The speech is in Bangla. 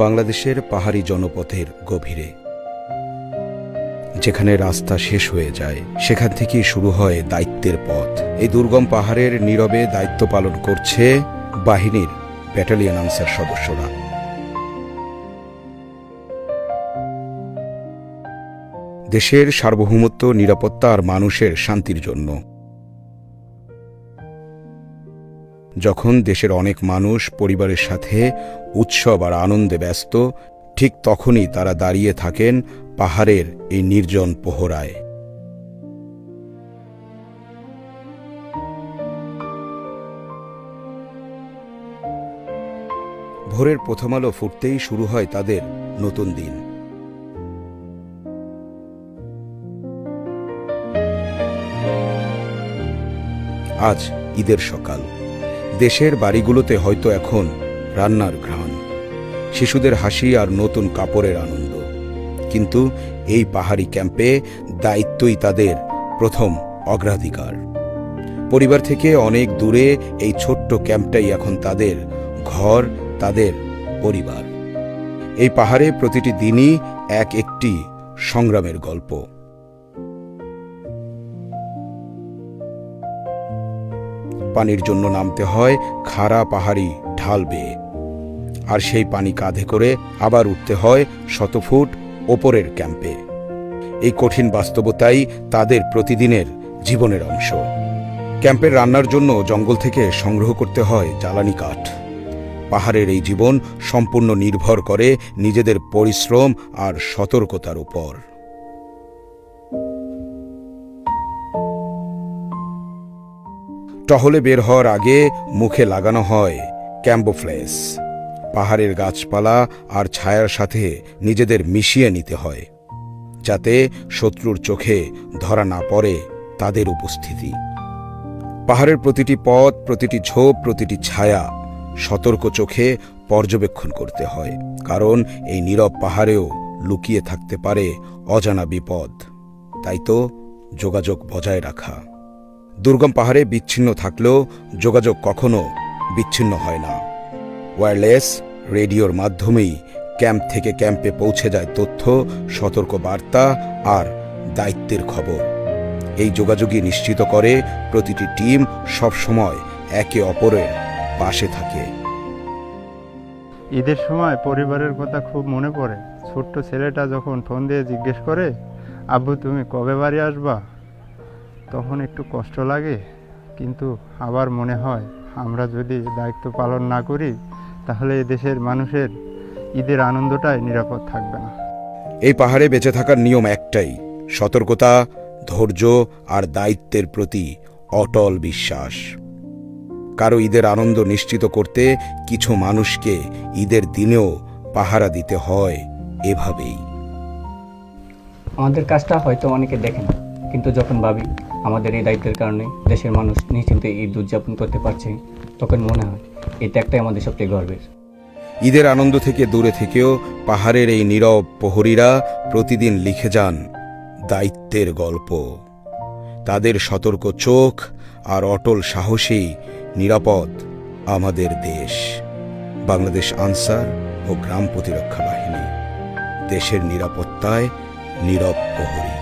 বাংলাদেশের পাহাড়ি জনপথের গভীরে, যেখানে রাস্তা শেষ হয়ে যায়, সেখান থেকেই শুরু হয় দায়িত্বের পথ। এই দুর্গম পাহাড়ের নীরবে দায়িত্ব পালন করছে বাহিনীর ব্যাটালিয়ন আনসার সদস্যরা। দেশের সার্বভৌমত্ব, নিরাপত্তা আর মানুষের শান্তির জন্য। যখন দেশের অনেক মানুষ পরিবারের সাথে উৎসব আর আনন্দে ব্যস্ত, ঠিক তখনই তারা দাঁড়িয়ে থাকেন পাহাড়ের এই নির্জন পোহরায়। ভোরের প্রথম আলো ফুটতেই শুরু হয় তাদের নতুন দিন। আজ ঈদের সকাল। দেশের বাড়িগুলোতে হয়তো এখন রান্নার ঘ্রাণ, শিশুদের হাসি আর নতুন কাপড়ের আনন্দ। কিন্তু এই পাহাড়ি ক্যাম্পে দায়িত্বই তাদের প্রথম অগ্রাধিকার। পরিবার থেকে অনেক দূরে এই ছোট্ট ক্যাম্পটাই এখন তাদের ঘর, তাদের পরিবার। এই পাহাড়ে প্রতিটি দিনই একটি সংগ্রামের গল্প। পানির জন্য নামতে হয় খাড়া পাহাড়ি ঢাল বেয়ে, আর সেই পানি কাঁধে করে আবার উঠতে হয় 100 ফুট ওপরের ক্যাম্পে। এই কঠিন বাস্তবতাই তাদের প্রতিদিনের জীবনের অংশ। ক্যাম্পের রান্নার জন্য জঙ্গল থেকে সংগ্রহ করতে হয় জ্বালানি কাঠ। পাহাড়ের এই জীবন সম্পূর্ণ নির্ভর করে নিজেদের পরিশ্রম আর সতর্কতার উপর। টহলে বের হওয়ার আগে মুখে লাগানো হয় ক্যাম্বোফ্লেস। পাহাড়ের গাছপালা আর ছায়ার সাথে নিজেদের মিশিয়ে নিতে হয়, যাতে শত্রুর চোখে ধরা না পড়ে তাদের উপস্থিতি। পাহাড়ের প্রতিটি পথ, প্রতিটি ঝোপ, প্রতিটি ছায়া সতর্ক চোখে পর্যবেক্ষণ করতে হয়, কারণ এই নীরব পাহাড়েও লুকিয়ে থাকতে পারে অজানা বিপদ। তাই তো যোগাযোগ বজায় রাখা। দুর্গম পাহাড়ে বিচ্ছিন্ন থাকলেও যোগাযোগ কখনো বিচ্ছিন্ন হয় না। ওয়্যারলেস রেডিওর মাধ্যমেই ক্যাম্প থেকে ক্যাম্পে পৌঁছে যায় তথ্য, সতর্ক বার্তা আর দায়িত্বের খবর। এই যোগাযোগই নিশ্চিত করে প্রতিটি টিম সবসময় একে অপরের পাশে থাকে। ঈদের সময় পরিবারের কথা খুব মনে পড়ে। ছোট্ট ছেলেটা যখন ফোন দিয়ে জিজ্ঞেস করে, আব্বু তুমি কবে বাড়ি আসবা, তখন একটু কষ্ট লাগে। কিন্তু আবার মনে হয় আমরা যদি দায়িত্ব পালন না করি, তাহলে এই দেশের মানুষের ঈদের আনন্দটাই নিরাপদ থাকবে না। এই পাহাড়ে বেঁচে থাকার নিয়ম একটাই: সতর্কতা, ধৈর্য আর দায়িত্বের প্রতি অটল বিশ্বাস। কারো ঈদের আনন্দ নিশ্চিত করতে কিছু মানুষকে ঈদের দিনেও পাহারা দিতে হয় এভাবেই। আমাদের কাজটা হয়তো অনেকে দেখে না, কিন্তু যখন ভাবি আমাদের এই দায়িত্বের কারণে দেশের মানুষ নিশ্চিন্তে ঈদ উদযাপন করতে পারছে, তখন মনে হয় এটা একটাই আমাদের সবচেয়ে গর্বের। ঈদের আনন্দ থেকে দূরে থেকেও পাহাড়ের এই নীরব প্রহরীরা প্রতিদিন লিখে যান দায়িত্বের গল্প। তাদের সতর্ক চোখ আর অটল সাহসেই নিরাপদ আমাদের দেশ। বাংলাদেশ আনসার ও গ্রাম প্রতিরক্ষা বাহিনী, দেশের নিরাপত্তায় নীরব প্রহরী।